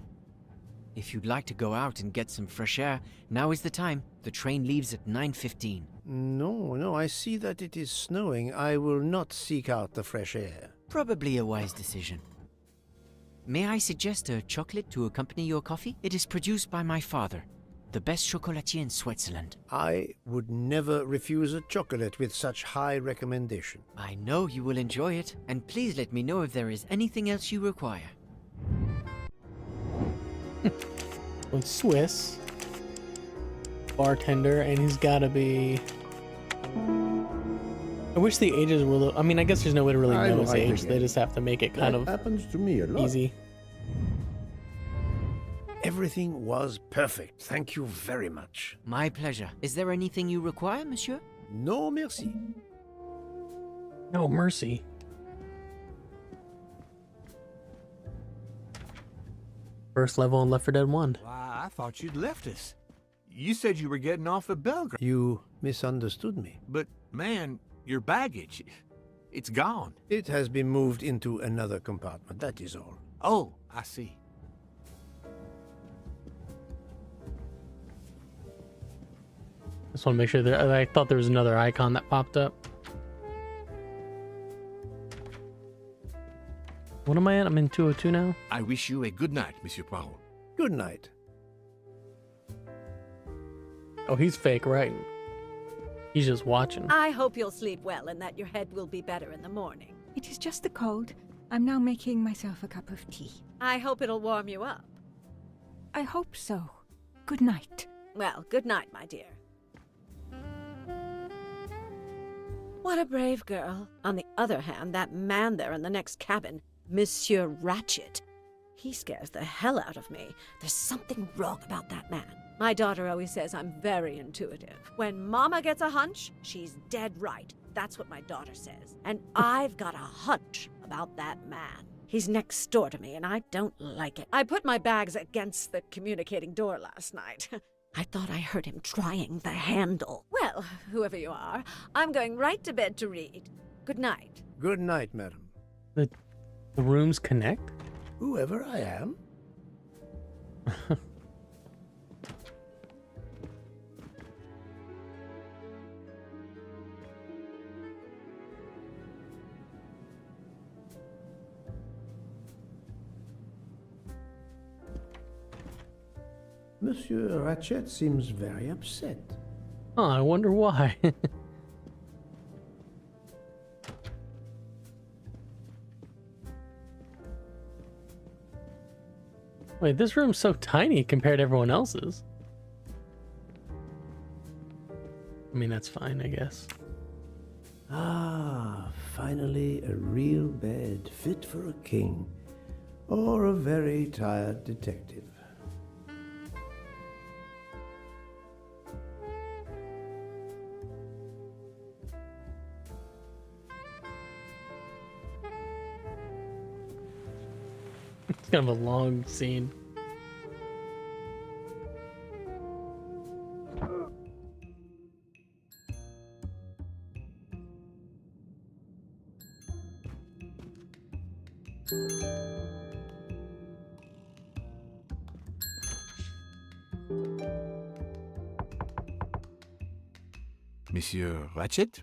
If you'd like to go out and get some fresh air, now is the time. The train leaves at 9:15. No, I see that it is snowing. I will not seek out the fresh air. Probably a wise decision. May I suggest a chocolate to accompany your coffee? It is produced by my father, the best chocolatier in Switzerland. I would never refuse a chocolate with such high recommendation. I know you will enjoy it, and please let me know if there is anything else you require. One's Swiss. Bartender, and he's gotta be... I wish the ages were a little... I mean, I guess there's no way to really know his age. They just have to make it kind of happens to me a lot. easy. Everything was perfect. Thank you very much. My pleasure. Is there anything you require, monsieur? No merci. No mercy. First level in Left 4 Dead 1. Why, I thought you'd left us. You said you were getting off at Belgrade. You misunderstood me. But, man, your baggage, it's gone. It has been moved into another compartment, that is all. Oh, I see. Just want to make sure that I thought there was another icon that popped up. What am I at? I'm in 202 now. I wish you a good night, Monsieur Poirot. Good night. Oh, he's fake, right? He's just watching. I hope you'll sleep well and that your head will be better in the morning. It is just the cold. I'm now making myself a cup of tea. I hope it'll warm you up. I hope so. Good night. Well, good night, my dear. What a brave girl. On the other hand, that man there in the next cabin, Monsieur Ratchet, he scares the hell out of me. There's something wrong about that man. My daughter always says I'm very intuitive. When Mama gets a hunch, she's dead right. That's what my daughter says. And I've got a hunch about that man. He's next door to me, and I don't like it. I put my bags against the communicating door last night. I thought I heard him trying the handle. Well, whoever you are, I'm going right to bed to read. Good night. Good night, madam. The rooms connect? Whoever I am. Monsieur Ratchet seems very upset. Oh, I wonder why. Wait, this room's so tiny compared to everyone else's. I mean, that's fine, I guess. Ah, finally a real bed fit for a king. Or a very tired detective. It's kind of a long scene. Monsieur Ratchet?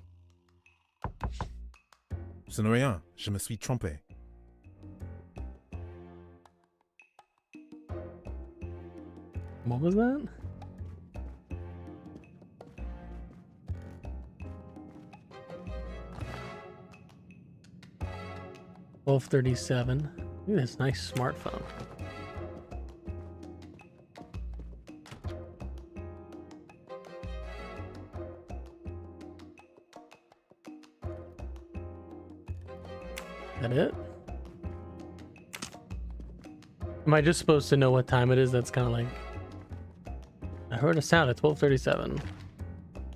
Ce n'est rien, je me suis trompé. What was that? $12.37. Look at this nice smartphone. Is that it? Am I just supposed to know what time it is? That's kind of like... I heard a sound at 12:37.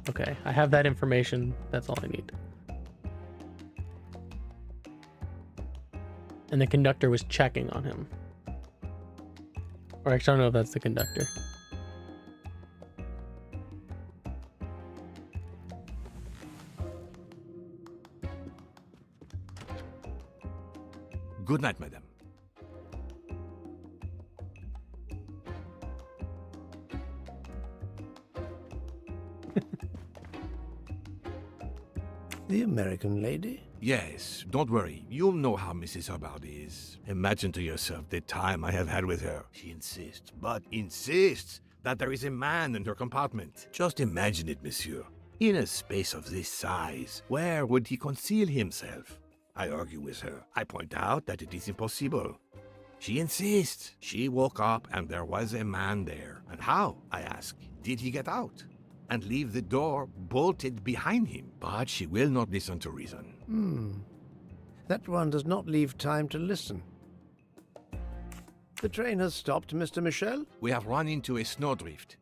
Okay, I have that information. That's all I need. And the conductor was checking on him. Or actually, I don't know if that's the conductor. Good night, madame. The American lady? Yes, don't worry. You'll know how Mrs. Hubbard is. Imagine to yourself the time I have had with her. She insists, but insists, that there is a man in her compartment. Just imagine it, monsieur. In a space of this size, where would he conceal himself? I argue with her. I point out that it is impossible. She insists. She woke up and there was a man there. And how, I ask, did he get out? And leave the door bolted behind him? But she will not listen to reason. That one does not leave time to listen. The train has stopped, Mr. Michel? We have run into a snowdrift.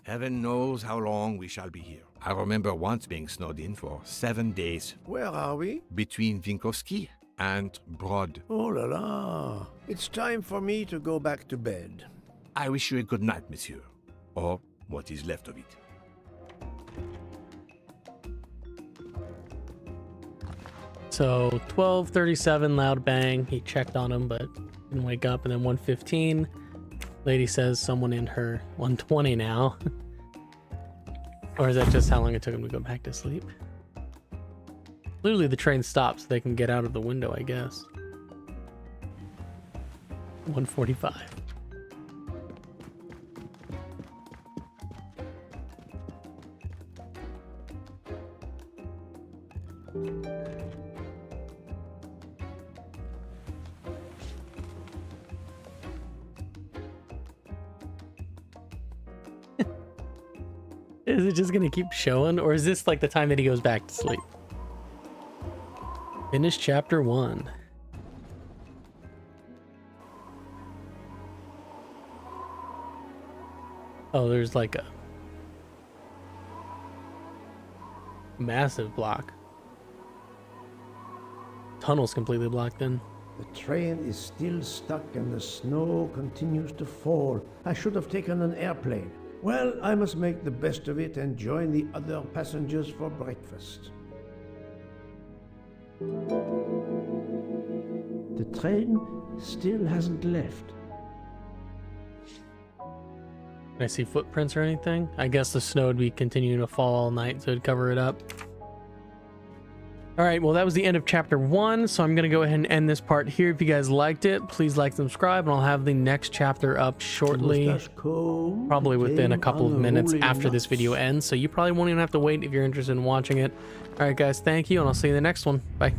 Heaven knows how long we shall be here. I remember once being snowed in for 7 days. Where are we? Between Winkowski and Broad. Oh la la. It's time for me to go back to bed. I wish you a good night, monsieur. Or what is left of it. So 12:37, loud bang. He checked on him, but didn't wake up. And then 1:15, lady says someone in her. 1:20 now. Or is that just how long it took him to go back to sleep? Literally, the train stops so they can get out of the window, I guess. 1:45. Is it just gonna keep showing, or is this like the time that he goes back to sleep? Finish chapter 1. Oh, there's like a massive block. Tunnel's completely blocked in. The train is still stuck and the snow continues to fall. I should have taken an airplane. Well, I must make the best of it and join the other passengers for breakfast. The train still hasn't left. Can I see footprints or anything? I guess the snow would be continuing to fall all night, so it'd cover it up. All right, well, that was the end of chapter 1, so I'm going to go ahead and end this part here. If you guys liked it, please like, subscribe, and I'll have the next chapter up shortly, probably within a couple of minutes after this video ends, so you probably won't even have to wait if you're interested in watching it. All right, guys, thank you, and I'll see you in the next one. Bye.